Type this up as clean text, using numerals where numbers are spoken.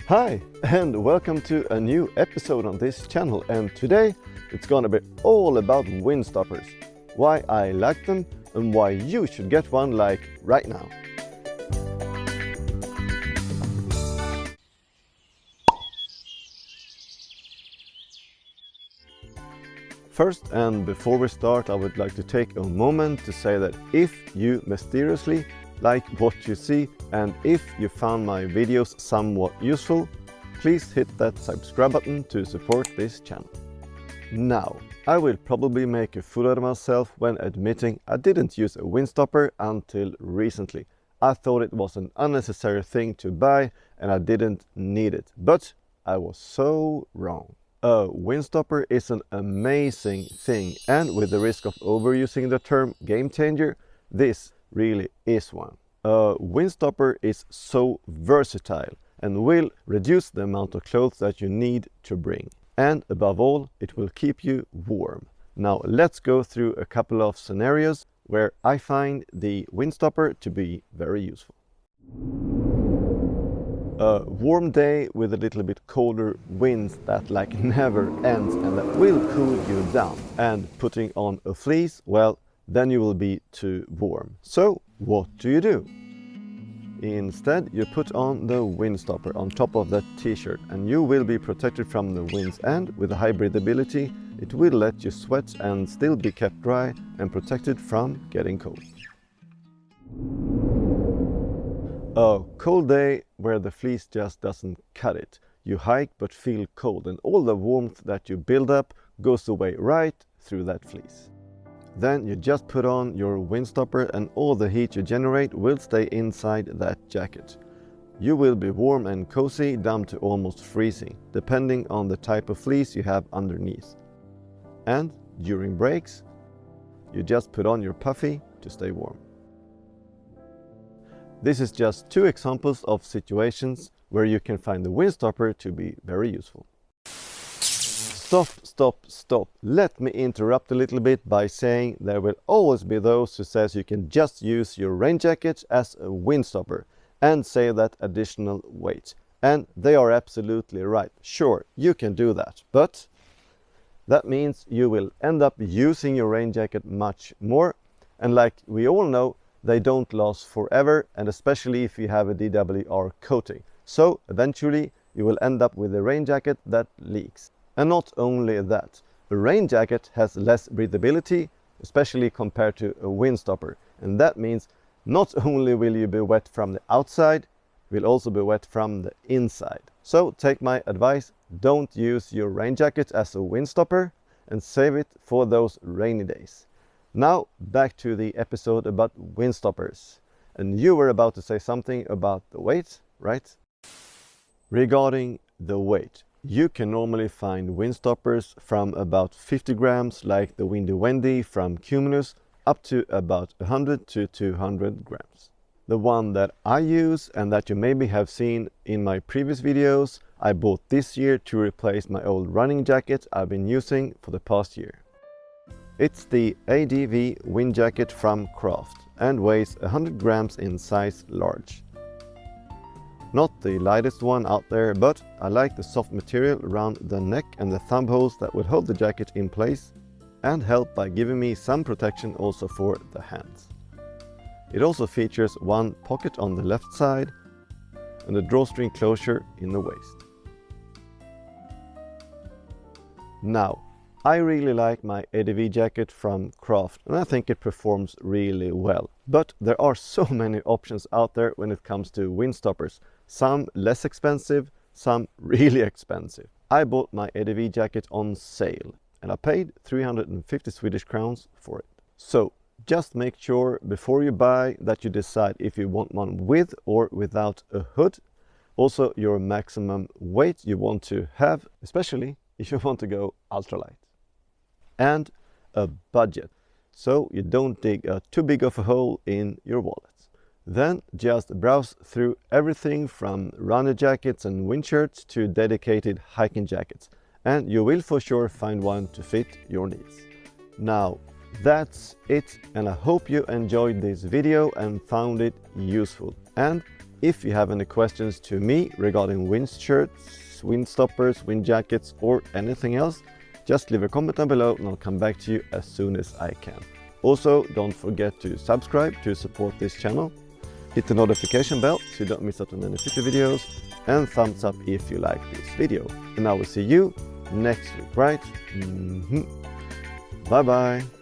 Hi and welcome to a new episode on this channel, and today it's gonna be all about windstoppers, why I like them and why you should get one like right now. First, and before we start, I would like to take a moment to say that if you mysteriously like what you see and if you found my videos somewhat useful, please hit that subscribe button to support this channel. Now, I will probably make a fool out of myself when admitting I didn't use a windstopper until recently. I thought it was an unnecessary thing to buy and I didn't need it, but I was so wrong. A windstopper is an amazing thing, and with the risk of overusing the term game changer, this really is one. A windstopper is so versatile and will reduce the amount of clothes that you need to bring. And above all, it will keep you warm. Now let's go through a couple of scenarios where I find the windstopper to be very useful. A warm day with a little bit colder winds that like never ends and that will cool you down. And putting on a fleece, well, then you will be too warm. So what do? Instead, you put on the windstopper on top of that t-shirt and you will be protected from the winds, and with a high breathability, it will let you sweat and still be kept dry and protected from getting cold. A cold day where the fleece just doesn't cut it. You hike but feel cold and all the warmth that you build up goes away right through that fleece. Then you just put on your windstopper and all the heat you generate will stay inside that jacket. You will be warm and cozy down to almost freezing, depending on the type of fleece you have underneath. And during breaks, you just put on your Puffy to stay warm. This is just two examples of situations where you can find the windstopper to be very useful. Stop. Let me interrupt a little bit by saying there will always be those who says you can just use your rain jacket as a windstopper and save that additional weight. And they are absolutely right. Sure, you can do that, but that means you will end up using your rain jacket much more. And like we all know, they don't last forever, and especially if you have a DWR coating. So eventually you will end up with a rain jacket that leaks. And not only that, a rain jacket has less breathability, especially compared to a windstopper. And that means not only will you be wet from the outside, you will also be wet from the inside. So take my advice, don't use your rain jacket as a windstopper and save it for those rainy days. Now back to the episode about windstoppers. And you were about to say something about the weight, right? Regarding the weight, you can normally find windstoppers from about 50 grams like the Windy Wendy from Cumulus up to about 100 to 200 grams. The one that I use and that you maybe have seen in my previous videos, I bought this year to replace my old running jacket I've been using for the past year. It's the ADV WIND JACKET from Craft and weighs 100 grams in size large. Not the lightest one out there, but I like the soft material around the neck and the thumb holes that will hold the jacket in place and help by giving me some protection also for the hands. It also features one pocket on the left side and a drawstring closure in the waist. Now, I really like my ADV jacket from Craft and I think it performs really well. But there are so many options out there when it comes to windstoppers. Some less expensive, some really expensive. I bought my ADV jacket on sale and I paid 350 Swedish crowns for it. So just make sure before you buy that you decide if you want one with or without a hood. Also your maximum weight you want to have, especially if you want to go ultralight. And a budget, so you don't dig too big of a hole in your wallet. Then just browse through everything from runner jackets and wind shirts to dedicated hiking jackets, and you will for sure find one to fit your needs. Now that's it, and I hope you enjoyed this video and found it useful. And If you have any questions to me regarding wind shirts, wind stoppers, wind jackets or anything else, just leave a comment down below and I'll come back to you as soon as I can. Also, don't forget to subscribe to support this channel. Hit the notification bell so you don't miss out on any future videos, and thumbs up if you like this video. And I will see you next week, right? Bye bye.